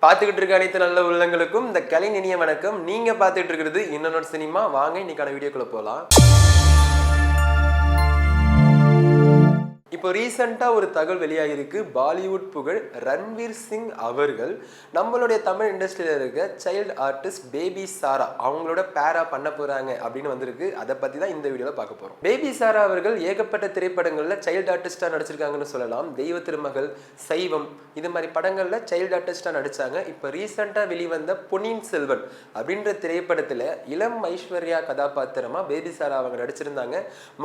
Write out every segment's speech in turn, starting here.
பார்த்துக்கிட்டு இருக்க அனைத்து நல்ல உள்ளங்களுக்கும் இந்த கலை இனிய வணக்கம். நீங்க பார்த்துட்டு இருக்கிறது இன்னொரு சினிமா. வாங்க இன்னைக்கான வீடியோக்குள்ள போகலாம். இப்போ ரீசெண்டாக ஒரு தகவல் வெளியாகிருக்கு. பாலிவுட் புகழ் ரன்வீர் சிங் அவர்கள் நம்மளுடைய தமிழ் இண்டஸ்ட்ரியில் இருக்க சைல்டு ஆர்டிஸ்ட் பேபி சாரா அவங்களோட பேரா பண்ண போகிறாங்க அப்படின்னு வந்திருக்கு. அதை பற்றி தான் இந்த வீடியோவில் பார்க்க போகிறோம். பேபி சாரா அவர்கள் ஏகப்பட்ட திரைப்படங்களில் சைல்டு ஆர்டிஸ்டாக நடிச்சிருக்காங்கன்னு சொல்லலாம். தெய்வ திருமகள், சைவம், இது மாதிரி படங்களில் சைல்டு ஆர்டிஸ்டாக நடித்தாங்க. இப்போ ரீசெண்டாக வெளிவந்த பொன்னியின் செல்வன் அப்படின்ற திரைப்படத்தில் இளம் ஐஸ்வர்யா கதாபாத்திரமாக பேபி சாரா அவங்க நடிச்சிருந்தாங்க.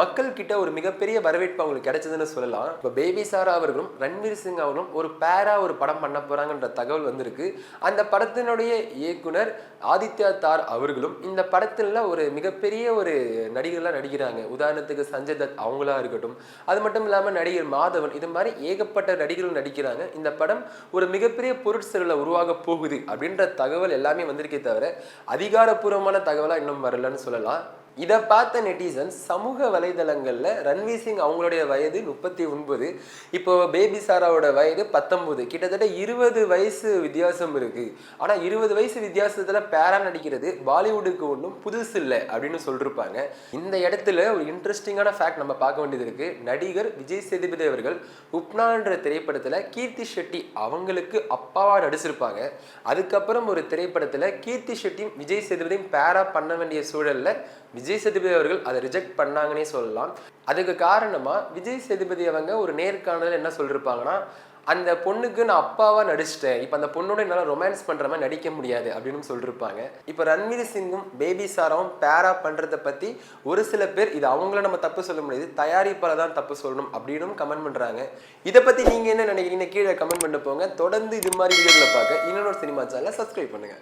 மக்கள் கிட்ட ஒரு மிகப்பெரிய வரவேற்பு அவங்களுக்கு கிடைச்சதுன்னு சொல்லலாம். இப்போ பேபி சாரா அவர்களும் ரன்வீர் சிங் அவர்களும் ஒரு பேரா ஒரு படம் பண்ண போறாங்கன்ற தகவல் வந்திருக்கு. அந்த படத்தினுடைய இயக்குனர் ஆதித்யா தார் அவர்களும் இந்த படத்துல ஒரு மிகப்பெரிய ஒரு நடிகர்களாக நடிக்கிறாங்க. உதாரணத்துக்கு சஞ்சய் தத் அவங்களா இருக்கட்டும், அது மட்டும் இல்லாமல் நடிகர் மாதவன், இது மாதிரி ஏகப்பட்ட நடிகர்கள் நடிக்கிறாங்க. இந்த படம் ஒரு மிகப்பெரிய பொருட்செலவில் உருவாக போகுது அப்படின்ற தகவல் எல்லாமே வந்திருக்கே தவிர அதிகாரப்பூர்வமான தகவலாக இன்னும் வரலன்னு சொல்லலாம். இதை பார்த்த நெட்டிசன்ஸ் சமூக வலைதளங்களில் ரன்வீர் சிங் அவங்களுடைய வயது 39, இப்போ பேபி சாராவோட வயது 19, கிட்டத்தட்ட 20 வயசு வித்தியாசம் இருக்கு. ஆனால் 20 வயசு வித்தியாசத்தில் பேரா நடிக்கிறது பாலிவுட்டுக்கு ஒன்றும் புதுசு இல்லை அப்படின்னு சொல்லியிருப்பாங்க. இந்த இடத்துல ஒரு இன்ட்ரெஸ்டிங்கான ஃபேக்ட் நம்ம பார்க்க வேண்டியது இருக்கு. நடிகர் விஜய் சேதுபதி அவர்கள் உப்னான்ற திரைப்படத்தில் கீர்த்தி ஷெட்டி அவங்களுக்கு அப்பாவா நடிச்சிருப்பாங்க. அதுக்கப்புறம் ஒரு திரைப்படத்தில் கீர்த்தி ஷெட்டியும் விஜய் சேதுபதியும் பேரா பண்ண வேண்டிய சூழல்ல விஜய் சேதுபதி அவர்கள் அதை ரிஜெக்ட் பண்ணாங்கன்னே சொல்லலாம். அதுக்கு காரணமா விஜய் சேதுபதி அவங்க ஒரு நேர்காணல் என்ன சொல்லிருப்பாங்கன்னா, அந்த பொண்ணுக்கு நான் அப்பாவா நடிச்சிட்டேன், இப்போ அந்த பொண்ணோட என்னால் ரொமான்ஸ் பண்ற மாதிரி நடிக்க முடியாது அப்படின்னு சொல்லிருப்பாங்க. இப்போ ரன்வீர் சிங்கும் பேபி சாராவும் பேரா பண்றதை பத்தி ஒரு சில பேர் இது அவங்கள நம்ம தப்பு சொல்ல முடியாது, தயாரிப்பாளர் தான் தப்பு சொல்லணும் அப்படின்னு கமெண்ட் பண்றாங்க. இதை பத்தி நீங்க என்ன நினைக்கிறீங்க? கீழே கமெண்ட் பண்ணி போங்க. தொடர்ந்து இது மாதிரி வீடியோக்களை பார்க்க இன்னொரு சினிமா சேனலை சப்ஸ்கிரைப் பண்ணுங்க.